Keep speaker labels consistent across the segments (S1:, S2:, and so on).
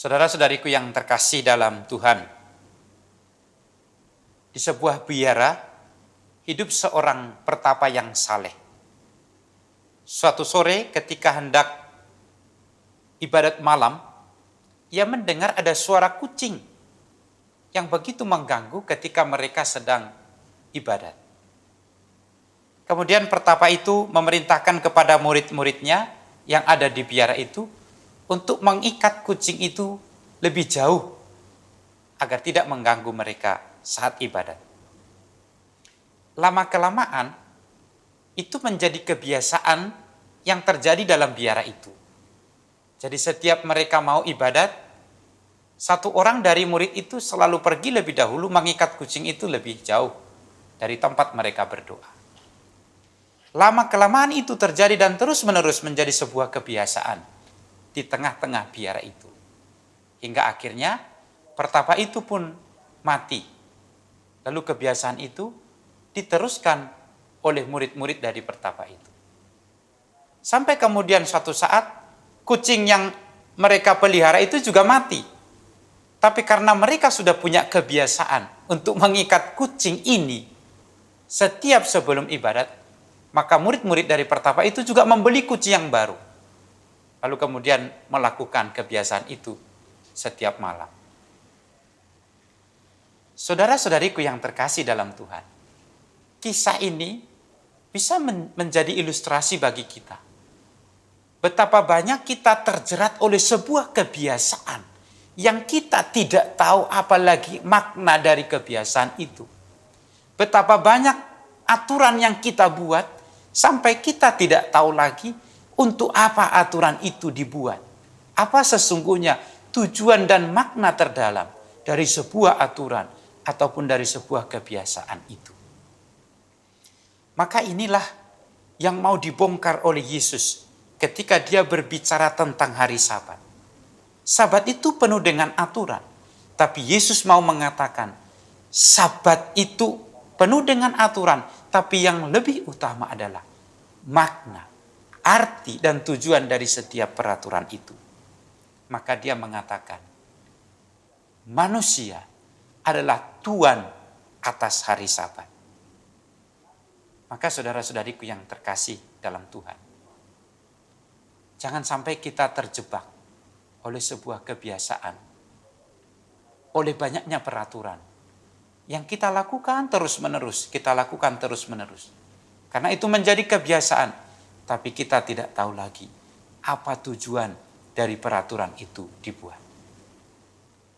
S1: Saudara-saudariku yang terkasih dalam Tuhan, di sebuah biara hidup seorang pertapa yang saleh. Suatu sore ketika hendak ibadat malam, ia mendengar ada suara kucing yang begitu mengganggu ketika mereka sedang ibadat. Kemudian pertapa itu memerintahkan kepada murid-muridnya yang ada di biara itu untuk mengikat kucing itu lebih jauh agar tidak mengganggu mereka saat ibadat. Lama-kelamaan itu menjadi kebiasaan yang terjadi dalam biara itu. Jadi setiap mereka mau ibadat, satu orang dari murid itu selalu pergi lebih dahulu mengikat kucing itu lebih jauh dari tempat mereka berdoa. Lama-kelamaan itu terjadi dan terus-menerus menjadi sebuah kebiasaan di tengah-tengah biara itu. Hingga akhirnya pertapa itu pun mati. Lalu kebiasaan itu diteruskan oleh murid-murid dari pertapa itu. Sampai kemudian suatu saat kucing yang mereka pelihara itu juga mati. Tapi karena mereka sudah punya kebiasaan untuk mengikat kucing ini setiap sebelum ibadat, maka murid-murid dari pertapa itu juga membeli kucing yang baru. Lalu kemudian melakukan kebiasaan itu setiap malam. Saudara-saudariku yang terkasih dalam Tuhan, kisah ini bisa menjadi ilustrasi bagi kita. Betapa banyak kita terjerat oleh sebuah kebiasaan yang kita tidak tahu apalagi makna dari kebiasaan itu. Betapa banyak aturan yang kita buat sampai kita tidak tahu lagi untuk apa aturan itu dibuat. Apa sesungguhnya tujuan dan makna terdalam dari sebuah aturan ataupun dari sebuah kebiasaan itu. Maka inilah yang mau dibongkar oleh Yesus ketika dia berbicara tentang hari Sabat. Sabat itu penuh dengan aturan, tapi Yesus mau mengatakan Sabat itu penuh dengan aturan, tapi yang lebih utama adalah makna, arti dan tujuan dari setiap peraturan itu. Maka dia mengatakan, manusia adalah Tuhan atas hari Sabat. Maka saudara-saudariku yang terkasih dalam Tuhan, jangan sampai kita terjebak oleh sebuah kebiasaan, oleh banyaknya peraturan yang kita lakukan terus-menerus, Karena itu menjadi kebiasaan, tapi kita tidak tahu lagi apa tujuan dari peraturan itu dibuat.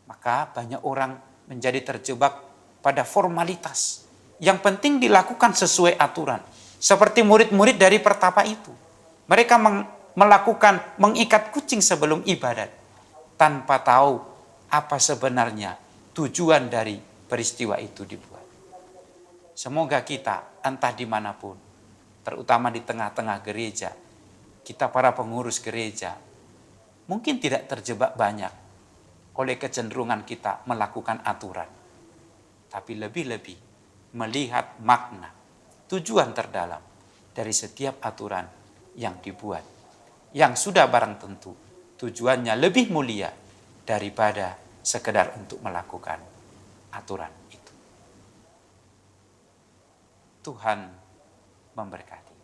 S1: Maka banyak orang menjadi terjebak pada formalitas. Yang penting dilakukan sesuai aturan. Seperti murid-murid dari pertapa itu. Mereka mengikat kucing sebelum ibadat, tanpa tahu apa sebenarnya tujuan dari peristiwa itu dibuat. Semoga kita entah dimanapun, terutama di tengah-tengah gereja, kita para pengurus gereja, mungkin tidak terjebak banyak oleh kecenderungan kita melakukan aturan. Tapi lebih-lebih melihat makna, tujuan terdalam dari setiap aturan yang dibuat. Yang sudah barang tentu tujuannya lebih mulia daripada sekedar untuk melakukan aturan itu. Tuhan memberkati.